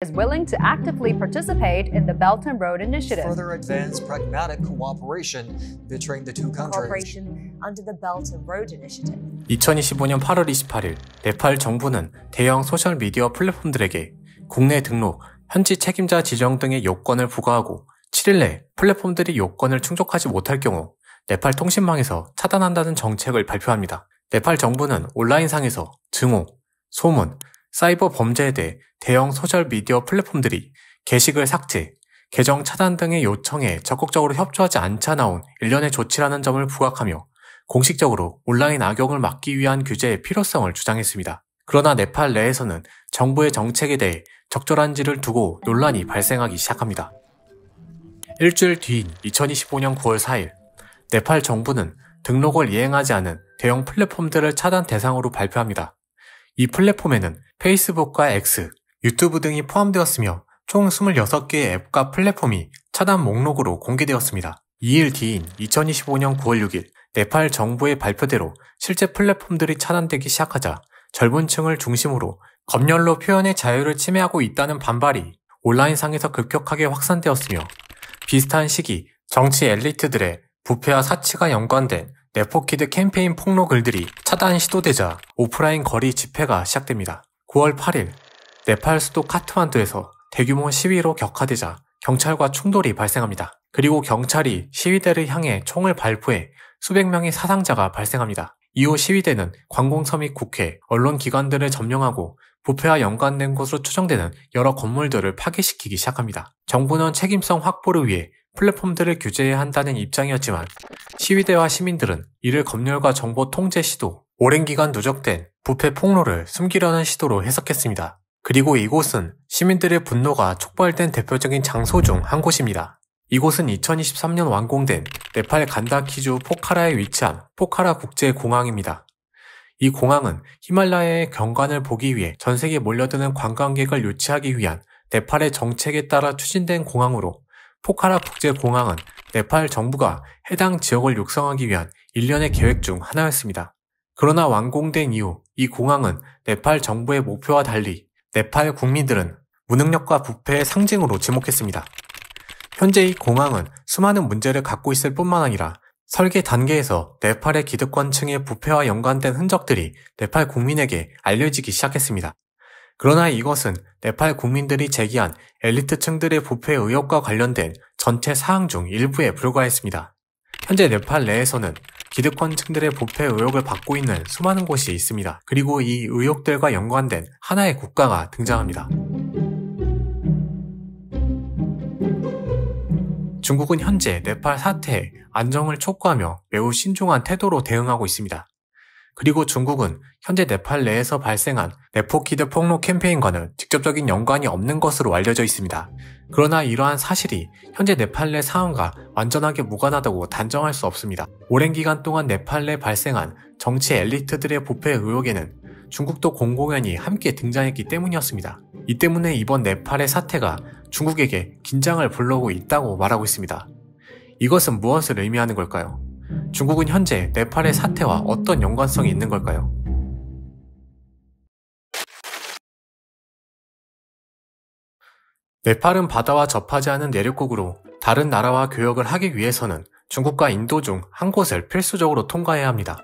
is willing to actively participate in the Belt and Road Initiative. Further advance pragmatic cooperation between the two countries. Cooperation under the Belt and Road Initiative. 2025년 8월 28일 네팔 정부는 대형 소셜미디어 플랫폼들에게 국내 등록, 현지 책임자 지정 등의 요건을 부과하고 7일 내 플랫폼들이 요건을 충족하지 못할 경우 네팔 통신망에서 차단한다는 정책을 발표합니다. 네팔 정부는 온라인상에서 증오, 소문, 사이버 범죄에 대해 대형 소셜미디어 플랫폼들이 게시글 삭제, 계정 차단 등의 요청에 적극적으로 협조하지 않자 나온 일련의 조치라는 점을 부각하며 공식적으로 온라인 악용을 막기 위한 규제의 필요성을 주장했습니다. 그러나 네팔 내에서는 정부의 정책에 대해 적절한지를 두고 논란이 발생하기 시작합니다. 일주일 뒤인 2025년 9월 4일, 네팔 정부는 등록을 이행하지 않은 대형 플랫폼들을 차단 대상으로 발표합니다. 이 플랫폼에는 페이스북과 X, 유튜브 등이 포함되었으며 총 26개의 앱과 플랫폼이 차단 목록으로 공개되었습니다. 2일 뒤인 2025년 9월 6일, 네팔 정부의 발표대로 실제 플랫폼들이 차단되기 시작하자 젊은 층을 중심으로 검열로 표현의 자유를 침해하고 있다는 반발이 온라인상에서 급격하게 확산되었으며 비슷한 시기 정치 엘리트들의 부패와 사치가 연관된 네포키드 캠페인 폭로 글들이 차단 시도되자 오프라인 거리 집회가 시작됩니다. 9월 8일 네팔 수도 카트만두에서 대규모 시위로 격화되자 경찰과 충돌이 발생합니다. 그리고 경찰이 시위대를 향해 총을 발포해 수백 명의 사상자가 발생합니다. 이후 시위대는 관공서 및 국회, 언론기관들을 점령하고 부패와 연관된 것으로 추정되는 여러 건물들을 파괴시키기 시작합니다. 정부는 책임성 확보를 위해 플랫폼들을 규제해야 한다는 입장이었지만 시위대와 시민들은 이를 검열과 정보 통제 시도, 오랜 기간 누적된 부패 폭로를 숨기려는 시도로 해석했습니다. 그리고 이곳은 시민들의 분노가 촉발된 대표적인 장소 중 한 곳입니다. 이곳은 2023년 완공된 네팔 간다키주 포카라에 위치한 포카라 국제공항입니다. 이 공항은 히말라야의 경관을 보기 위해 전 세계에 몰려드는 관광객을 유치하기 위한 네팔의 정책에 따라 추진된 공항으로 포카라 국제공항은 네팔 정부가 해당 지역을 육성하기 위한 일련의 계획 중 하나였습니다. 그러나 완공된 이후 이 공항은 네팔 정부의 목표와 달리 네팔 국민들은 무능력과 부패의 상징으로 지목했습니다. 현재 이 공항은 수많은 문제를 갖고 있을 뿐만 아니라 설계 단계에서 네팔의 기득권층의 부패와 연관된 흔적들이 네팔 국민에게 알려지기 시작했습니다. 그러나 이것은 네팔 국민들이 제기한 엘리트층들의 부패 의혹과 관련된 전체 사항 중 일부에 불과했습니다. 현재 네팔 내에서는 기득권층들의 부패 의혹을 받고 있는 수많은 곳이 있습니다. 그리고 이 의혹들과 연관된 하나의 국가가 등장합니다. 중국은 현재 네팔 사태에 안정을 촉구하며 매우 신중한 태도로 대응하고 있습니다. 그리고 중국은 현재 네팔 내에서 발생한 네포키드 폭로 캠페인과는 직접적인 연관이 없는 것으로 알려져 있습니다. 그러나 이러한 사실이 현재 네팔 내 상황과 완전하게 무관하다고 단정할 수 없습니다. 오랜 기간 동안 네팔 내 발생한 정치 엘리트들의 부패 의혹에는 중국도 공공연히 함께 등장했기 때문이었습니다. 이 때문에 이번 네팔의 사태가 중국에게 긴장을 불러오고 있다고 말하고 있습니다. 이것은 무엇을 의미하는 걸까요? 중국은 현재 네팔의 사태와 어떤 연관성이 있는 걸까요? 네팔은 바다와 접하지 않은 내륙국으로 다른 나라와 교역을 하기 위해서는 중국과 인도 중 한 곳을 필수적으로 통과해야 합니다.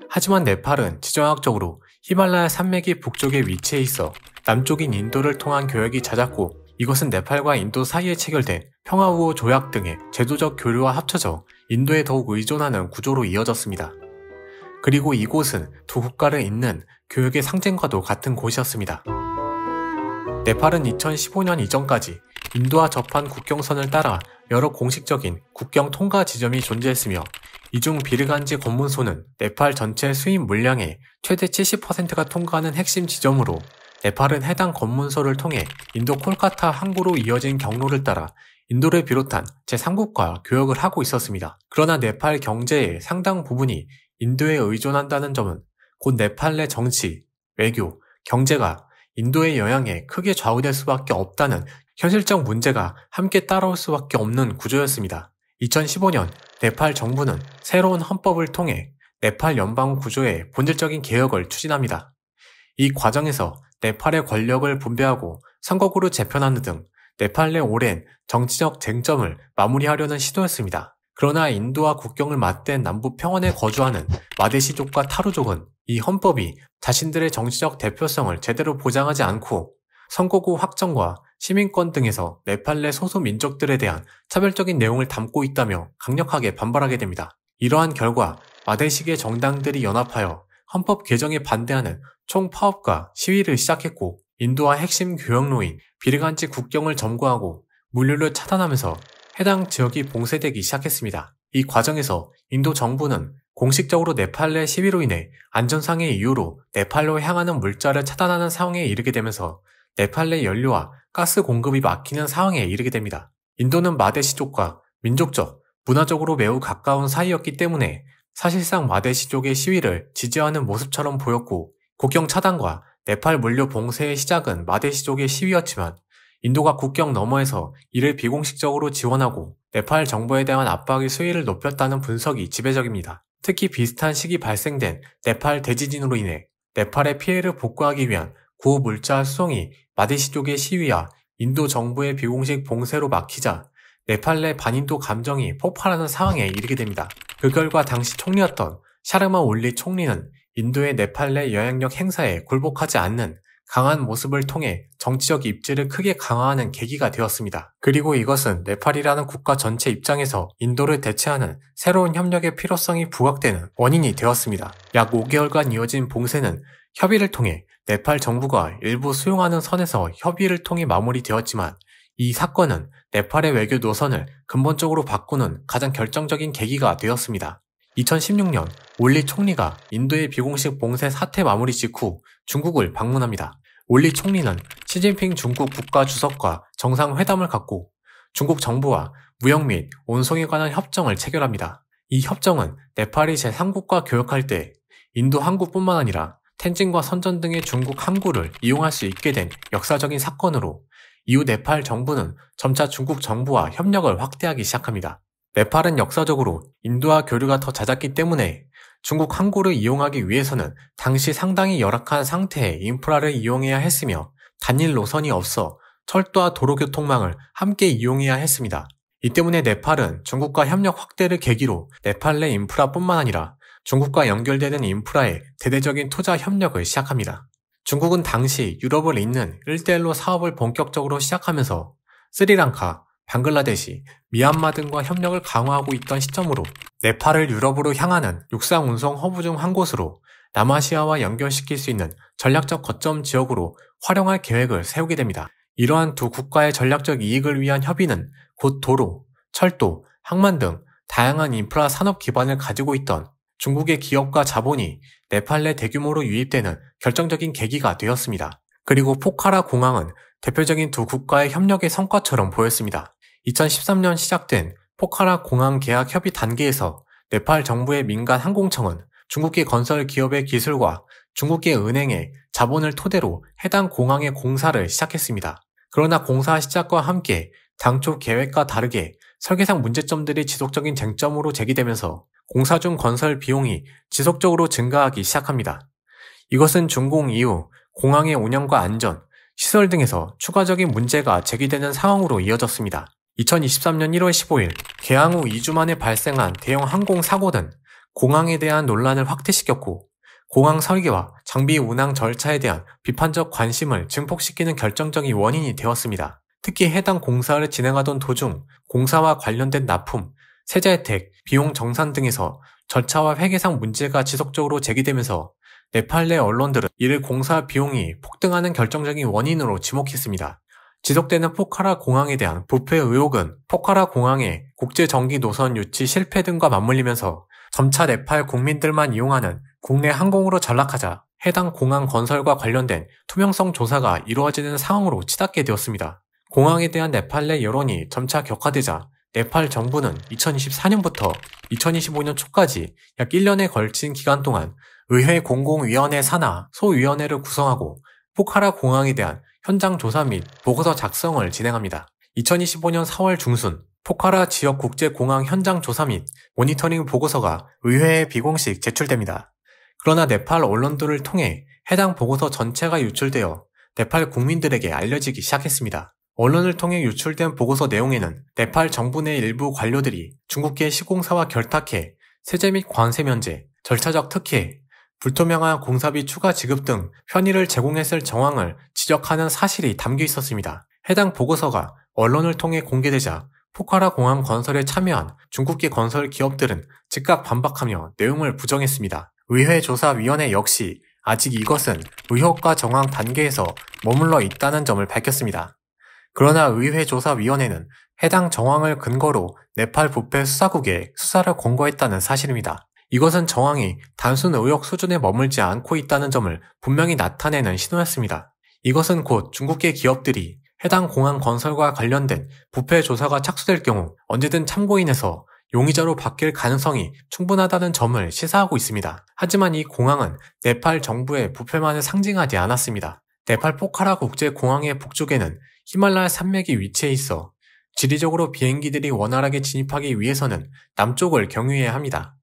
하지만 네팔은 지정학적으로 히말라야 산맥이 북쪽에 위치해 있어 남쪽인 인도를 통한 교역이 잦았고 이것은 네팔과 인도 사이에 체결된 평화우호 조약 등의 제도적 교류와 합쳐져 인도에 더욱 의존하는 구조로 이어졌습니다. 그리고 이곳은 두 국가를 잇는 교역의 상징과도 같은 곳이었습니다. 네팔은 2015년 이전까지 인도와 접한 국경선을 따라 여러 공식적인 국경 통과 지점이 존재했으며 이중 비르간지 검문소는 네팔 전체 수입 물량의 최대 70%가 통과하는 핵심 지점으로 네팔은 해당 검문소를 통해 인도 콜카타 항구로 이어진 경로를 따라 인도를 비롯한 제3국과 교역을 하고 있었습니다. 그러나 네팔 경제의 상당 부분이 인도에 의존한다는 점은 곧 네팔 내 정치, 외교, 경제가 인도의 영향에 크게 좌우될 수밖에 없다는 현실적 문제가 함께 따라올 수밖에 없는 구조였습니다. 2015년 네팔 정부는 새로운 헌법을 통해 네팔 연방 구조의 본질적인 개혁을 추진합니다. 이 과정에서 네팔의 권력을 분배하고 선거구로 재편하는 등 네팔 내 오랜 정치적 쟁점을 마무리하려는 시도였습니다. 그러나 인도와 국경을 맞댄 남부 평원에 거주하는 마데시족과 타루족은 이 헌법이 자신들의 정치적 대표성을 제대로 보장하지 않고 선거구 확정과 시민권 등에서 네팔 내 소수 민족들에 대한 차별적인 내용을 담고 있다며 강력하게 반발하게 됩니다. 이러한 결과 마데식의 정당들이 연합하여 헌법 개정에 반대하는 총파업과 시위를 시작했고 인도와 핵심 교역로인 비르간지 국경을 점거하고 물류를 차단하면서 해당 지역이 봉쇄되기 시작했습니다. 이 과정에서 인도 정부는 공식적으로 네팔 내 시위로 인해 안전상의 이유로 네팔로 향하는 물자를 차단하는 상황에 이르게 되면서 네팔 내 연료와 가스 공급이 막히는 상황에 이르게 됩니다. 인도는 마데시족과 민족적, 문화적으로 매우 가까운 사이였기 때문에 사실상 마데시족의 시위를 지지하는 모습처럼 보였고 국경 차단과 네팔 물류 봉쇄의 시작은 마데시족의 시위였지만 인도가 국경 너머에서 이를 비공식적으로 지원하고 네팔 정부에 대한 압박의 수위를 높였다는 분석이 지배적입니다. 특히 비슷한 시기 발생된 네팔 대지진으로 인해 네팔의 피해를 복구하기 위한 구물자 수송이 마데시족의 시위와 인도 정부의 비공식 봉쇄로 막히자 네팔 내 반인도 감정이 폭발하는 상황에 이르게 됩니다. 그 결과 당시 총리였던 샤르마 올리 총리는 인도의 네팔 내 영향력 행사에 굴복하지 않는 강한 모습을 통해 정치적 입지를 크게 강화하는 계기가 되었습니다. 그리고 이것은 네팔이라는 국가 전체 입장에서 인도를 대체하는 새로운 협력의 필요성이 부각되는 원인이 되었습니다. 약 5개월간 이어진 봉쇄는 협의를 통해 네팔 정부가 일부 수용하는 선에서 협의를 통해 마무리되었지만 이 사건은 네팔의 외교 노선을 근본적으로 바꾸는 가장 결정적인 계기가 되었습니다. 2016년 올리 총리가 인도의 비공식 봉쇄 사태 마무리 직후 중국을 방문합니다. 올리 총리는 시진핑 중국 국가주석과 정상회담을 갖고 중국 정부와 무역 및 운송에 관한 협정을 체결합니다. 이 협정은 네팔이 제3국과 교역할 때 인도 항구뿐만 아니라 텐진과 선전 등의 중국 항구를 이용할 수 있게 된 역사적인 사건으로 이후 네팔 정부는 점차 중국 정부와 협력을 확대하기 시작합니다. 네팔은 역사적으로 인도와 교류가 더 잦았기 때문에 중국 항구를 이용하기 위해서는 당시 상당히 열악한 상태의 인프라를 이용해야 했으며 단일 노선이 없어 철도와 도로교통망을 함께 이용해야 했습니다. 이 때문에 네팔은 중국과 협력 확대를 계기로 네팔 내 인프라뿐만 아니라 중국과 연결되는 인프라에 대대적인 투자 협력을 시작합니다. 중국은 당시 유럽을 잇는 1대1로 사업을 본격적으로 시작하면서 스리랑카, 방글라데시, 미얀마 등과 협력을 강화하고 있던 시점으로 네팔을 유럽으로 향하는 육상 운송 허브 중 한 곳으로 남아시아와 연결시킬 수 있는 전략적 거점 지역으로 활용할 계획을 세우게 됩니다. 이러한 두 국가의 전략적 이익을 위한 협의는 곧 도로, 철도, 항만 등 다양한 인프라 산업 기반을 가지고 있던 중국의 기업과 자본이 네팔 내 대규모로 유입되는 결정적인 계기가 되었습니다. 그리고 포카라 공항은 대표적인 두 국가의 협력의 성과처럼 보였습니다. 2013년 시작된 포카라 공항 계약 협의 단계에서 네팔 정부의 민간 항공청은 중국계 건설 기업의 기술과 중국계 은행의 자본을 토대로 해당 공항의 공사를 시작했습니다. 그러나 공사 시작과 함께 당초 계획과 다르게 설계상 문제점들이 지속적인 쟁점으로 제기되면서 공사 중 건설 비용이 지속적으로 증가하기 시작합니다. 이것은 준공 이후 공항의 운영과 안전, 시설 등에서 추가적인 문제가 제기되는 상황으로 이어졌습니다. 2023년 1월 15일 개항 후 2주 만에 발생한 대형 항공사고는 공항에 대한 논란을 확대시켰고 공항 설계와 장비 운항 절차에 대한 비판적 관심을 증폭시키는 결정적인 원인이 되었습니다. 특히 해당 공사를 진행하던 도중 공사와 관련된 납품, 세제 혜택, 비용 정산 등에서 절차와 회계상 문제가 지속적으로 제기되면서 네팔 내 언론들은 이를 공사 비용이 폭등하는 결정적인 원인으로 지목했습니다. 지속되는 포카라 공항에 대한 부패 의혹은 포카라 공항의 국제정기 노선 유치 실패 등과 맞물리면서 점차 네팔 국민들만 이용하는 국내 항공으로 전락하자 해당 공항 건설과 관련된 투명성 조사가 이루어지는 상황으로 치닫게 되었습니다. 공항에 대한 네팔 내 여론이 점차 격화되자 네팔 정부는 2024년부터 2025년 초까지 약 1년에 걸친 기간 동안 의회 공공위원회 산하 소위원회를 구성하고 포카라 공항에 대한 현장 조사 및 보고서 작성을 진행합니다. 2025년 4월 중순 포카라 지역 국제공항 현장 조사 및 모니터링 보고서가 의회에 비공식 제출됩니다. 그러나 네팔 언론들을 통해 해당 보고서 전체가 유출되어 네팔 국민들에게 알려지기 시작했습니다. 언론을 통해 유출된 보고서 내용에는 네팔 정부 내 일부 관료들이 중국계 시공사와 결탁해 세제 및 관세 면제, 절차적 특혜, 불투명한 공사비 추가 지급 등 편의를 제공했을 정황을 지적하는 사실이 담겨 있었습니다. 해당 보고서가 언론을 통해 공개되자 포카라 공항 건설에 참여한 중국계 건설 기업들은 즉각 반박하며 내용을 부정했습니다. 의회조사위원회 역시 아직 이것은 의혹과 정황 단계에서 머물러 있다는 점을 밝혔습니다. 그러나 의회조사위원회는 해당 정황을 근거로 네팔 부패 수사국에 수사를 권고했다는 사실입니다. 이것은 정황이 단순 의혹 수준에 머물지 않고 있다는 점을 분명히 나타내는 신호였습니다. 이것은 곧 중국계 기업들이 해당 공항 건설과 관련된 부패 조사가 착수될 경우 언제든 참고인에서 용의자로 바뀔 가능성이 충분하다는 점을 시사하고 있습니다. 하지만 이 공항은 네팔 정부의 부패만을 상징하지 않았습니다. 네팔 포카라 국제공항의 북쪽에는 히말라야 산맥이 위치해 있어 지리적으로 비행기들이 원활하게 진입하기 위해서는 남쪽을 경유해야 합니다.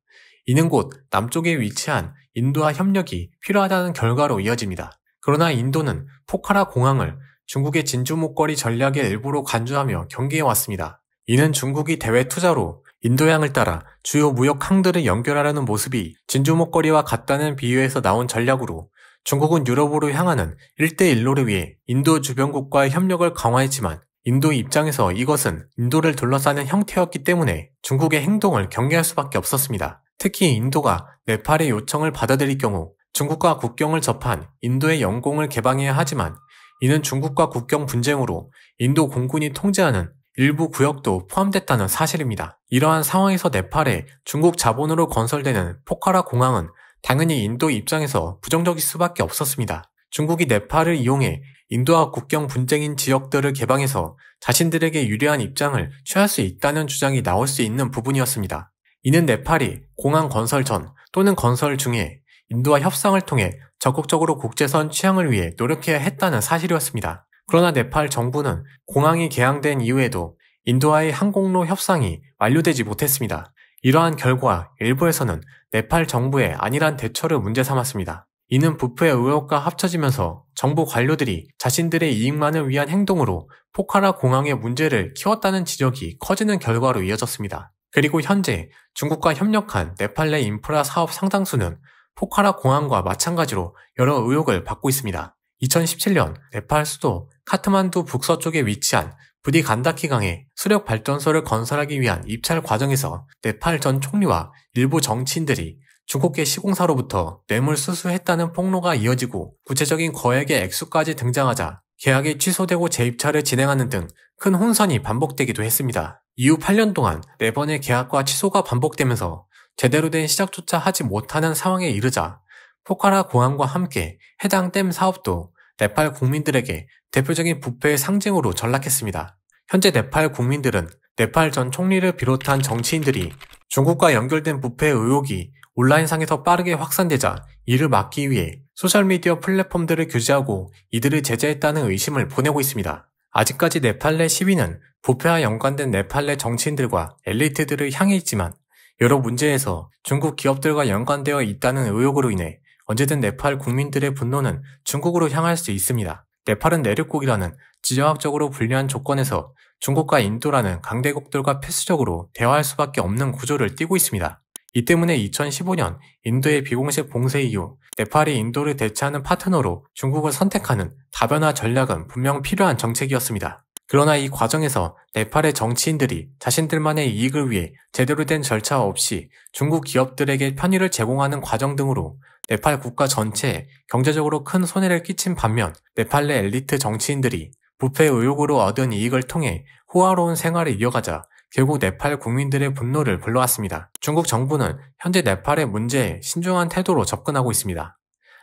이는 곧 남쪽에 위치한 인도와 협력이 필요하다는 결과로 이어집니다. 그러나 인도는 포카라 공항을 중국의 진주 목걸이 전략의 일부로 간주하며 경계해왔습니다. 이는 중국이 대외 투자로 인도양을 따라 주요 무역 항들을 연결하려는 모습이 진주 목걸이와 같다는 비유에서 나온 전략으로 중국은 유럽으로 향하는 1대1로를 위해 인도 주변국과의 협력을 강화했지만 인도 입장에서 이것은 인도를 둘러싸는 형태였기 때문에 중국의 행동을 경계할 수밖에 없었습니다. 특히 인도가 네팔의 요청을 받아들일 경우 중국과 국경을 접한 인도의 영공을 개방해야 하지만 이는 중국과 국경 분쟁으로 인도 공군이 통제하는 일부 구역도 포함됐다는 사실입니다. 이러한 상황에서 네팔에 중국 자본으로 건설되는 포카라 공항은 당연히 인도 입장에서 부정적일 수밖에 없었습니다. 중국이 네팔을 이용해 인도와 국경 분쟁인 지역들을 개방해서 자신들에게 유리한 입장을 취할 수 있다는 주장이 나올 수 있는 부분이었습니다. 이는 네팔이 공항 건설 전 또는 건설 중에 인도와 협상을 통해 적극적으로 국제선 취향을 위해 노력해야 했다는 사실이었습니다. 그러나 네팔 정부는 공항이 개항된 이후에도 인도와의 항공로 협상이 완료되지 못했습니다. 이러한 결과 일부에서는 네팔 정부의 안일한 대처를 문제 삼았습니다. 이는 부패 의혹과 합쳐지면서 정부 관료들이 자신들의 이익만을 위한 행동으로 포카라 공항의 문제를 키웠다는 지적이 커지는 결과로 이어졌습니다. 그리고 현재 중국과 협력한 네팔 내 인프라 사업 상당수는 포카라 공항과 마찬가지로 여러 의혹을 받고 있습니다. 2017년 네팔 수도 카트만두 북서쪽에 위치한 부디 간다키강에 수력 발전소를 건설하기 위한 입찰 과정에서 네팔 전 총리와 일부 정치인들이 중국계 시공사로부터 뇌물 수수했다는 폭로가 이어지고 구체적인 거액의 액수까지 등장하자 계약이 취소되고 재입찰을 진행하는 등 큰 혼선이 반복되기도 했습니다. 이후 8년 동안 4번의 계약과 취소가 반복되면서 제대로 된 시작조차 하지 못하는 상황에 이르자 포카라 공항과 함께 해당 댐 사업도 네팔 국민들에게 대표적인 부패의 상징으로 전락했습니다. 현재 네팔 국민들은 네팔 전 총리를 비롯한 정치인들이 중국과 연결된 부패 의혹이 온라인상에서 빠르게 확산되자 이를 막기 위해 소셜미디어 플랫폼들을 규제하고 이들을 제재했다는 의심을 보내고 있습니다. 아직까지 네팔 내 시위는 부패와 연관된 네팔 내 정치인들과 엘리트들을 향해 있지만 여러 문제에서 중국 기업들과 연관되어 있다는 의혹으로 인해 언제든 네팔 국민들의 분노는 중국으로 향할 수 있습니다. 네팔은 내륙국이라는 지정학적으로 불리한 조건에서 중국과 인도라는 강대국들과 필수적으로 대화할 수밖에 없는 구조를 띠고 있습니다. 이 때문에 2015년 인도의 비공식 봉쇄 이후 네팔이 인도를 대체하는 파트너로 중국을 선택하는 다변화 전략은 분명 필요한 정책이었습니다. 그러나 이 과정에서 네팔의 정치인들이 자신들만의 이익을 위해 제대로 된 절차 없이 중국 기업들에게 편의를 제공하는 과정 등으로 네팔 국가 전체에 경제적으로 큰 손해를 끼친 반면 네팔 내 엘리트 정치인들이 부패 의혹으로 얻은 이익을 통해 호화로운 생활을 이어가자 결국 네팔 국민들의 분노를 불러왔습니다. 중국 정부는 현재 네팔의 문제에 신중한 태도로 접근하고 있습니다.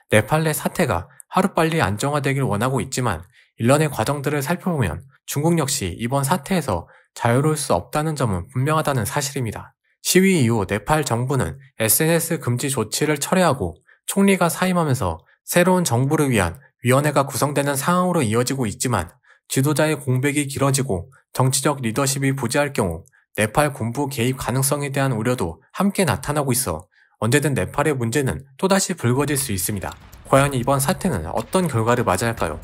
네팔 내 사태가 하루빨리 안정화되길 원하고 있지만 일련의 과정들을 살펴보면 중국 역시 이번 사태에서 자유로울 수 없다는 점은 분명하다는 사실입니다. 시위 이후 네팔 정부는 SNS 금지 조치를 철회하고 총리가 사임하면서 새로운 정부를 위한 위원회가 구성되는 상황으로 이어지고 있지만 지도자의 공백이 길어지고 정치적 리더십이 부재할 경우 네팔 군부 개입 가능성에 대한 우려도 함께 나타나고 있어 언제든 네팔의 문제는 또다시 불거질 수 있습니다. 과연 이번 사태는 어떤 결과를 맞이할까요?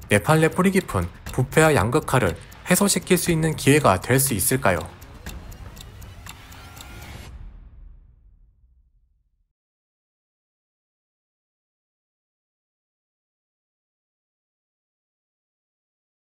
네팔 내 뿌리 깊은 부패와 양극화를 해소시킬 수 있는 기회가 될 수 있을까요?